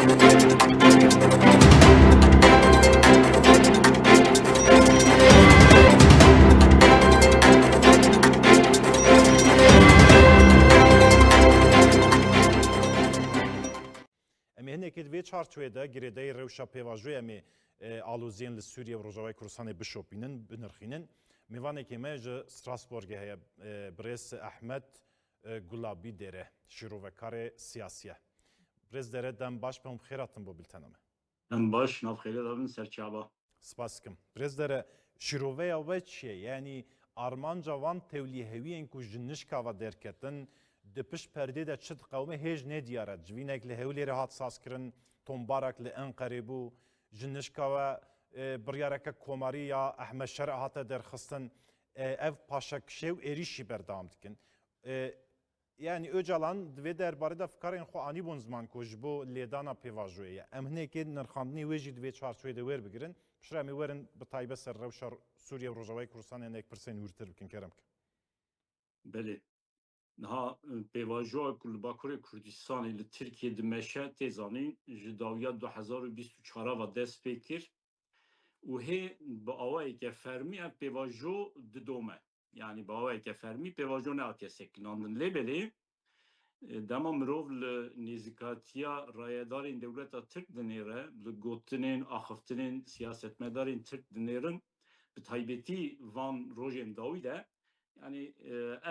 ام هنێک وێ چارچوێدا گرێدەی ڕێوشە پێواژوێ ئەمێ ئالۆزیێن لە سووریا و ڕۆژاوای کوردستانی بشۆپینن بنرخینن میوانێکی مێ ji Strasbourgê heye Birêz Ehmed Gulabî dêre şîrovekarê siyasî ye. Birêz dere dem baş pem xêratin bo bîltena me. Em baş navxêrê dabin serçava. Spas dikim. Birêz dere şîroveya we çi ye? Yani armanca wan tewlîhewiyên ku ji nişka ve derketin di pişt perdê de çi qewme hêj nediyare. Civînek li Hewlêrê hat saskirin, tombarek li Enqerê bû, ji nişka we biryareke komarî ya Ehmed Şerê hate derxistin, ev paşekşew êrişî berdam dikin. Yani Öcalan divê derbarê de fikarên xwe anîbûn ziman ku ji bo lêdana pêvajoyê ye. Em hinekê nirxandinê wê jî divê çarçoyê de wêrbigirin. Piştre em ê werin bi taybet ser rewşa Sûriye û Rojavayê Kurdistanê hinek pirsên wîrtir bikin kerem bikin. Belê. Niha pêvajoya ku li Bakurê Kurdistanê li Tirkiye dimeşe tê zanîn ji dawiya 2024 ve dest pê kir û hê bi awayeke fermî ev pêvajo didome. Yani bi awayeke fermî pêvajo nehatiye sekinandin. Lêbelê dema mirov li nêzîkatiya rayedarên dewleta Tirk dinêre, li gotinên axiftinên siyasetmedarên Tirk dinêrin bi taybetî van rojên dawî de yani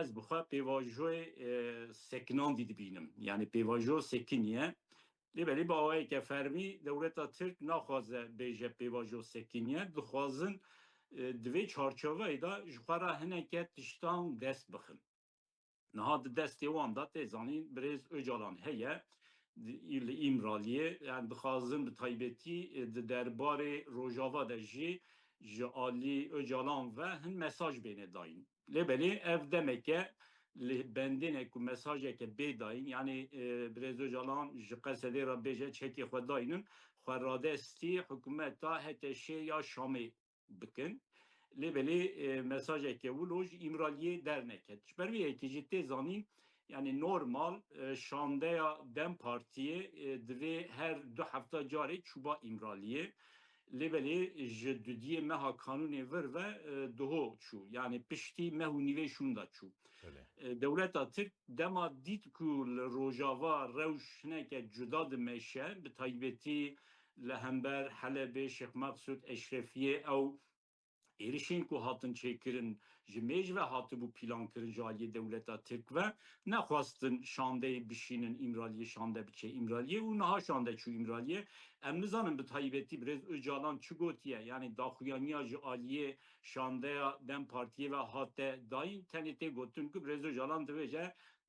ez bixwe pêvajoyê sekinandî dibînim. Yani pêvajo sekiniye. Lêbelê bi awayeke fermî dewleta Tirk naxwaze bêje pêvajo sekiniye. Dixwazin divê çarçoveyê de ji xwe re hineke tiştan dest bixin. Niha di destê wan da tê zanîn Birêz Öcalan heye li İmraliyê yani dixwazin bi taybetî di derbarê Rojava de jî ji alî Öcalan ve hin mesaj bêne dayîn. Lêbelê ev demeke li bendêne ku mesajeke bê dayîn yani Birêz Öcalan ji Qesedê re bêje çekê xwe dayînin xwe radestî hikûmeta HTŞ ya Şamê bikin. Lêbelê mesajeke wilo ji İmraliyê derneket. Ji ber vê yekê jî tê zanîn yani normal şandeya Dem Partiyê divê her 2 hefta carê çûba İmraliyê. Lêbelê ji dudiyê meha kanûnê vir ve diho çû. Yani piştî mehu nîvê şûn da çû. Dewleta Tirk dema dît ku li Rojava rewş hineke cuda dimeşe bi taybetî li hember Helebê Şêx Meqsûd Eşrefiyê ew êrişên ku hatin çêkirin ji mêj ve hatibû plankirin ji aliyê dewleta Tirk ve nexwastin şandeyê bişînin İmraliyê şande biçe İmraliyê û niha şande çû İmraliyê. Em nizanin bi taybetî Birêz Öcalan çi gotiye yani daxuyaniya ji aliyê şandeya Dem Partiyê ve hate dayîn tenê tê gotin ku Birêz Öcalan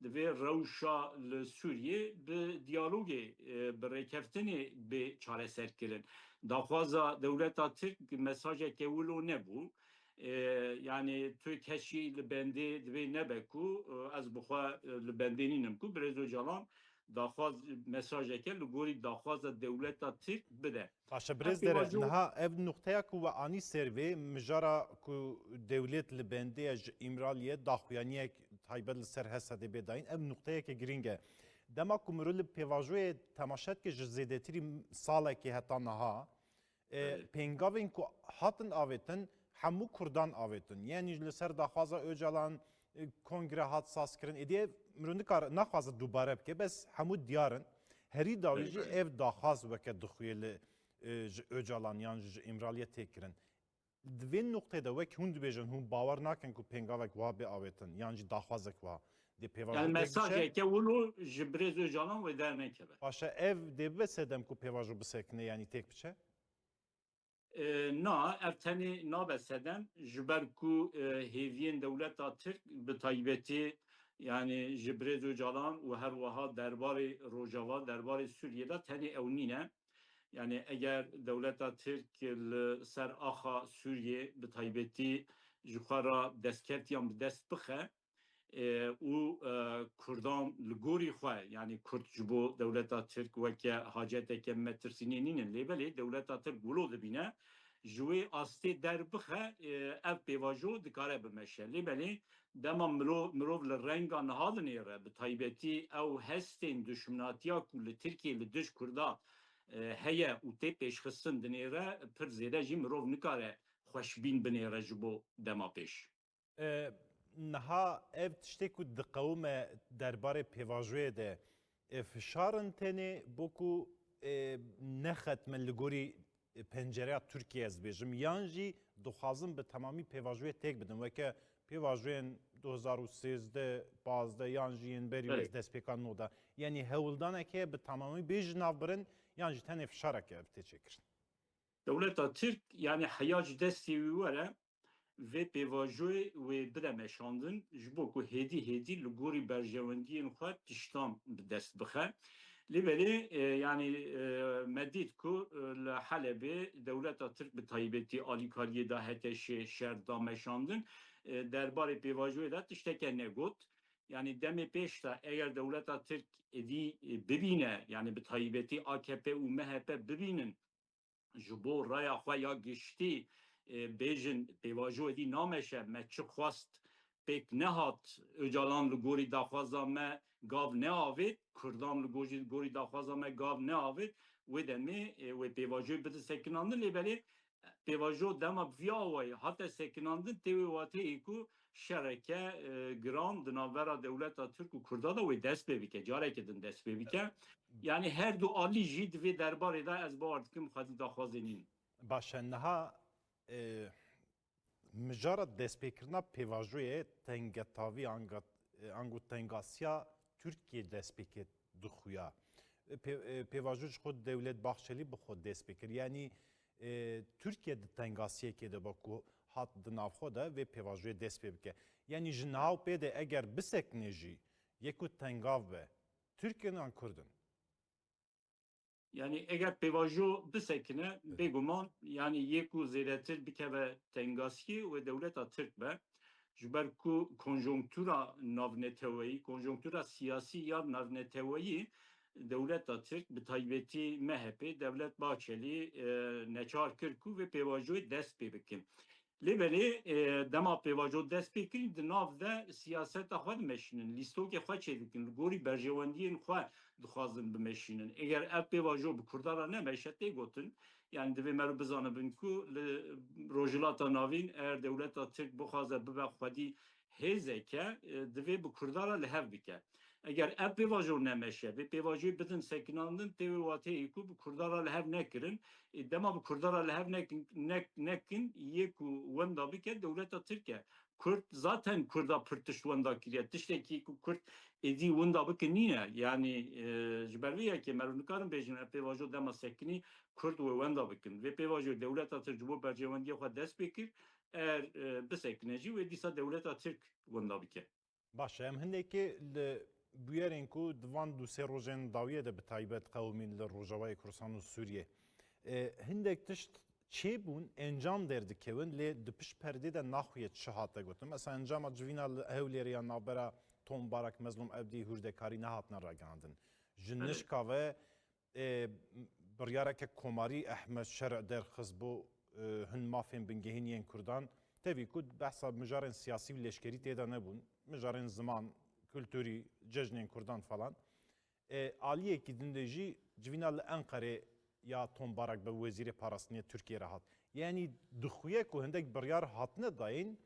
divê rewşa li Sûriyê bi diyalogê bi rêkeftinê bê çareserkirin. Daxwaza dewleta Tirk mesajeke wilo nebû. Yani tu keşî li bendê divê nebe ku ez bixwe li bendê nînim ku Birêz Öcalan daxwaz mesajeke li gorî daxwaza dewleta Tirk bide. Paşa Birêz dere niha ev nokteya ku we anî servê mijara ku dewlet li bendê ji İmraliyê daxuyaniyek taybet li ser Hesedê bê dayîn ev nokteyeke giring e. Dema ku mirov li pêvajoyê temaşetke ji zêdetirî salekê heta niha pêngavên ku hatin avêtin hemû Kurdan avêtin. Yani li ser daxwaza Öcalan kongre hat saskirin êdî mirov naxwaze dubare bike bes hemû diyarin. Herî dawî jî ev daxwaz weke dixuye li ji Öcalan yan ji İmraliyê têkirin. Di vê noktê de wek hûn dibêjin hûn bawer nakin ku pêngavek wa bê avêtin yan jî daxwazek wa dê pêvajoyê yani mesajeke wilo ji Birêz Öcalan wê dernekeve. Paşa ev dê bibe sedem ku pêvajo bisekine yani têk biçe? Na ev tenê nabe sedem ji ber ku hêviyên dewleta Tirk bi taybetî yani ji Birêz Öcalan û her wiha derbarê Rojava derbarê Sûriyê de tenê ew nîne. Yani eğer dewleta Tirk li ser axa Sûriyê bi taybetî ji xwe re destketiyan bi dest bixe û Kurdan li gorî xwe yani Kurd ji bo dewleta Tirk weke haceteke metirsînê nînin lêbelê dewleta Tirk wilo dibîne ji wê astê derbixe ev pêvajo dikare bimeşe. Lêbelê dema mirov li renga niha dinêre bi taybetî ew hestên düşmanatiya ku li Tirkiye li diş Kurda heye û tê pêşxistin dinêre pir zêde jî mirov nikare xweşbîn binêre ji bo dema pêş. Niha ev tiştê ku diqewime derbarê pêvajoyê de fişarin tenê bo ku nexetme li gorî pencereya Tirkiye ez bêjim yan jî dixwazim bi temamî pêvajoyê têk bidin weke pêvajoyên 2013 yan jî yên berî Evet. destpêkan nû da yanî hewildaneke bi temamî bê ji nav birin yan jî tenê fişareke ev tê çêkirin. Dewleta Tirk yani heya ji destê wî were vê pêvajoyê wê bide meşandin ji bo ku hêdî hêdî li gorî berjewendiyên xwe tiştan bi dest bixe. Lêvelê yani me dît ku li Helebê dewleta Tirk bi taybetî alîkariyê da heteşê şer da meşandin derbarê pêvajoyê de tişteke negot. Yani demê pêş de eger dewleta Tirk êdî bibîne yani bi taybetî AKP û MHP bibînin ji bo raya xwe ya giştî bêjin pêvajoyê dî nameşe me çi xwast pêk nehat Öcalan li gorî daxwaza me gav neavêt Kurdan li gorî daxwaza me gav neavêt wê demê wê pêvajoyê bide sekinandin lêbelê pêvajo dema viya wayê hate sekinandin tê wê wateyê ku şereke giran di navbera dewleta Tirk û Kurda da wê dest pê bike carekê din dest pê bike yani her du alî jî divê derbarê de ez bawer dikim xwedî daxwazê nîn. Baş e niha mijara destpêkirina pêvajoyê tengetavî ango tengasiya Tirkiye destpêkê dixuya. Pêvajo ji xwe dewlet baxşelî bi xwe dest pêkir yanî Tirkiye di tengasiyekê de ku hat di navxwe de vê pêvajoyê dest pê bike. Yanî ji nav pê de eger bisekine jî yek ku tengav be Tirkiye'nin an Kurdin. Yani eger pêvajo bisekine bêguman yani yek û zêdetir bikeve tengasiyê ve dewleta Tirk be ji ber ku konjonktûra navneteweyî konjonktûra siyasî ya navneteweyî dewleta Tirk bi taybetî MHP Devlet Bahçelî neçar kir ku vê pêvajoyê dest pê bikin. Lêbelê dema pêvajo dest pê kirin di nav de siyaseta xwe dimeşînin lîstokê xwe çêdikin li gorî berjewendiyên xwe dixwazin bimeşînin eger ev pêvajo bi Kurdara nemeşe tê gotin yani divê me re bizanibin ku li rojhilata navîn eğer dewleta Tirk bixwaze bibe xwedî hêzeke divê bi Kurdara li hev bike. Eger ev pêvajo nemeşe vê pêvajoyê bidin sekinandin tê wê wateyê ku bi Kurdara li hev nekirin dema bi Kurdara li hev nekin yek û wenda bike dewleta Tirkiye. Kurd zaten Kurda pir tişt wenda kiriye tiştekî ku Kurd êdî wenda bikin nîne yani ji ber vê yekê me nikarin bêjin ev pêvajo dema sekinî Kurd wê wenda bikin vê pêvajoyê dewleta Tirk ji bo berjewendiyê xwe dest pê kir eğer bisekine jî wê dîsa dewleta Tirk wenda bike. Baş em hinekê li bûyerên ku divan du sê rojên dawiyê de bi taybet qewmên li Rojavayê Kurdistan û Sûriyê hindek tişt çêbûn encam derdikevin lê di pişt perdê de naxuye çi hate gotin mesela encama civîna li Hewlêrê ya navbera Tom Barak Mezlûm Evdî hûrdekarî nehatine ragihandin ji nişka ve biryareke komarî Ehmed Şerع derxiz bo hin mafên bingehîniyên Kurdan tevî ku behsa mijarên siyasî û leşkerî têda nebûn mijarên ziman kültûrî cejnên Kurdan falan aliyekî din de jî civîna li Enqerê ya Tom Barak be wezîrê parastinê Tirkiye re hat yanî dixuye ku hindek biryar hatine dayîn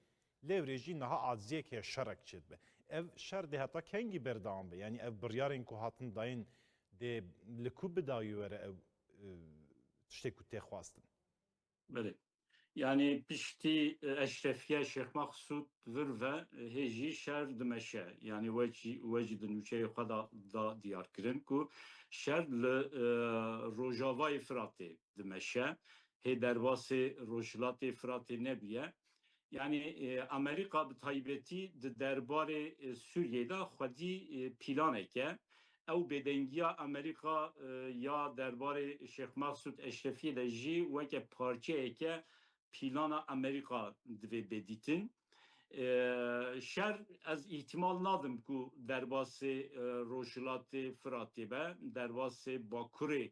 lêvrê jî niha adziyekê şerek çêdibe ev şer dê heta kengî berdewam be yanî ev biryarên ku hatin dayîn dê li ku bidayî were ev tiştê ku tê xwastin. Belê. Yani piştî Eşrefiye Şeyh Maksud vir ve hêjî şer dimeşe yani we jî di nûçeyê xwe da diyar kirin ku şer li Rojavayê Firatê dimeşe hê derbasê Rojhilatê Firatê nebiye yani Amerika bi taybetî di derbarê Sûriyê de xwedî pîlaneke ew bêdengiya Amerika ya derbarê Şeyh Maksud Eşrefiyê de jî weke parçeyeke plana Amerika divê bêdîtin şer ez îhtimal nadim ku derbasê Rojhilatê Firatê be derbasê Bakurê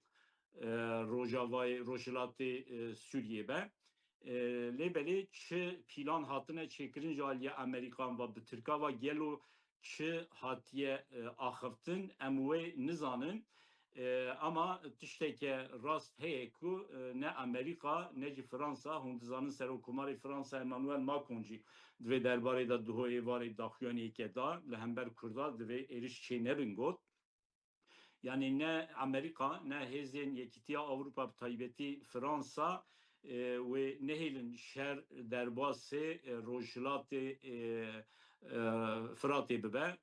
Rojavayê Rojhilatê Sûriyê be lêbelê çi pîlan hatine çêkirin ji aliyê Amerîkan ve bi Tirka ve gelo çi hatiye axiftin em wê nizanin Ama tişteki rast heye ku ne Amerika ne ci Fransa hundizanın serokumarı Fransa Emmanuel Macron jî divê derbarê da duho êvarê daxuyaniyeke da li hember Kurda divê êriş çê nebin got. Yani ne Amerika ne hêzên Yekîtiya Avrupa bi taybetî Fransa ve nehêlin şer derbasê rojhilatê Fıratê bibe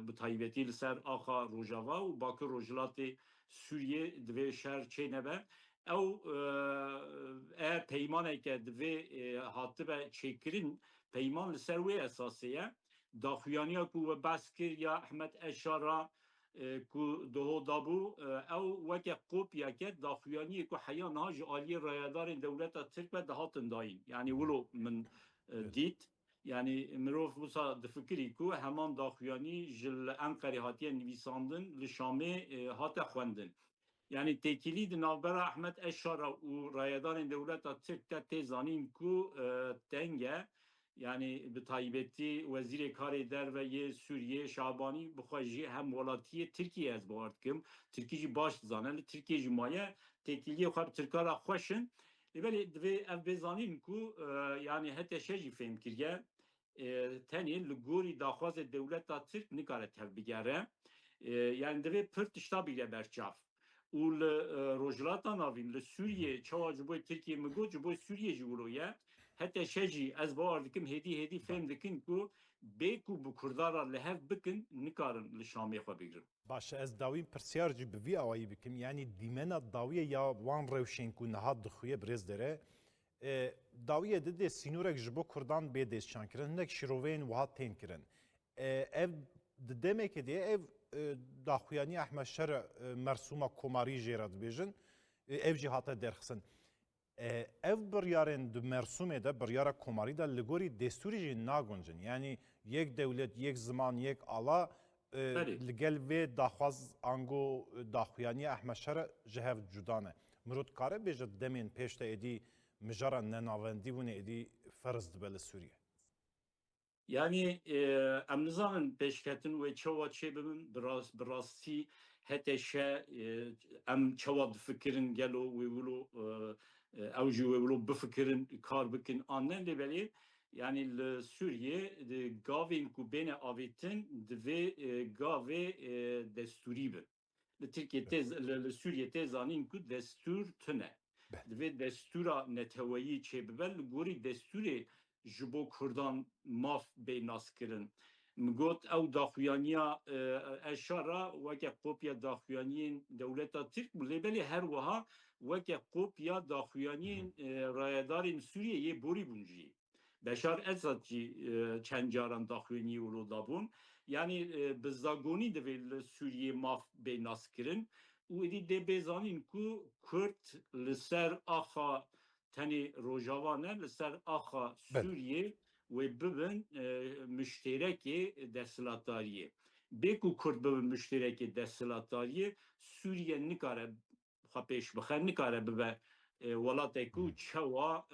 bi taybetî li ser axa Rojava û Bakir rojhilatê Sûriye divê şer çê nebe. Ew peymaneke divê hatibe çêkirin peyman li ser wê esasê ye. Daxuyaniya ku we behs kir ya Ehmed Eşara ku doho dabû ew weke kopyeke daxuyaniyê ku heya niha ji aliyê rayadarên dewleta Tirk ve dihatin dayîn. Yani wilo min dît. Yani mirov wisa difikirî ku heman daxuyanî ji li Enqerê hatiye nivîsandin li Şamê hate xwendin. Yani tekilî di navbera Ehmed Eşara û rayadarên dewleta Tirk te tê zanîn ku tenge yani bi taybetî Wezîrê Karê Derve yê Sûriye Şabanî bixwe jî hem welatiyê Tirkiye ez bawer dikim. Tirkî jî baş dizane li Tirkiye jî maye tekiliyê xwe bi Tirkara xweşin. Lêbelê divê ev bêzanîn ku yani heteşe jî fêm kiriye tenê li gorî daxwazê dewleta Tirk nikare tev bigere. Yani divê pir tişta bîre berçav. û li rojhilata navîn li Sûriye çawa ji bo Tirkiye min got ji bo Sûriye jî wilo ye. Heteşe jî ez bawer dikim hêdî fêm dikin ku bê ku bi Kurdara li hev bikin nikarin li Şamê xwe bigrin. Baş ez dawîn pirsiyar jî bi vî awayî bikim yanî dîmena dawiyê ya wan rewşên ku niha dixuye bi rêz dere dawiyê didê sînorek ji bo Kurdan bê dêstşankirin hinek şîroveyên wiha tên kirin. Ev di demekê de ev daxuyanî Ehmed Şer mersûma komarî jê re dibêjin ev jî hate derxistin. Ev biryarên di Mersûmê de biryara komarî de li gorî destûrî jî naguncin. Yani yek dewlet, yek ziman, yek ala li gel vê daxwaz ango daxuyanî Ehmed Şer ji hev cuda ne. Mirov dikare bêje demên pêş de êdî mijara nenavendî bûne êdî ferz dibe li Sûriye. Yani em nizanin pêşketin ve çawa çêbibin bi rastî heteşe em çawa difikirin gelo wê wilo ew jî wê wilo bifikirin kar bikin anen lêbelê yani li Sûriye gavên ku bêne avêtin divê gavê destûrî bin. Li Tirkiye li Sûriye tê zanîn ku destûr tune. Divê destûra neteweyî çêbibe li gorî destûrê ji bo Kurdan maf bê naskirin. Min got ew daxuyaniya Eşara weke kopya daxuyaniyên dewleta Tirk bû lêbelê her wiha weke kopya daxuyaniyên rayadarên Sûriyeyê borî bûn jî. Beşar Esad jî çend caran daxuyanî wilo dabûn. Yani bi zagonî divê li Sûriyê maf bê naskirin û êdî dê bêzanîn ku Kurd li ser axa tenê Rojava ne li ser axa Sûriye ve bibin müşterekê desthilatdariyê. Bê ku Kurd bibin müşterekê desthilatdariyê Sûriye nikare xwe pêş bixe nikare bibe welatê ku çawa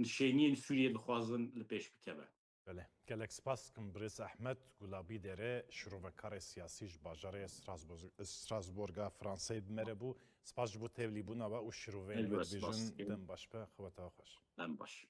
nişêniyên Sûriye dixwazin li pêş bikeve. Bele gelek spas dikim Birêz Ehmed Gulabî dere şirovekarê siyasî ji bajarê Strasbourga Fransayê bimere bû. Spas ji bo tevlîbûna we û şîroveyên we dibêjin dem baş be xeweta xweş. Em baş.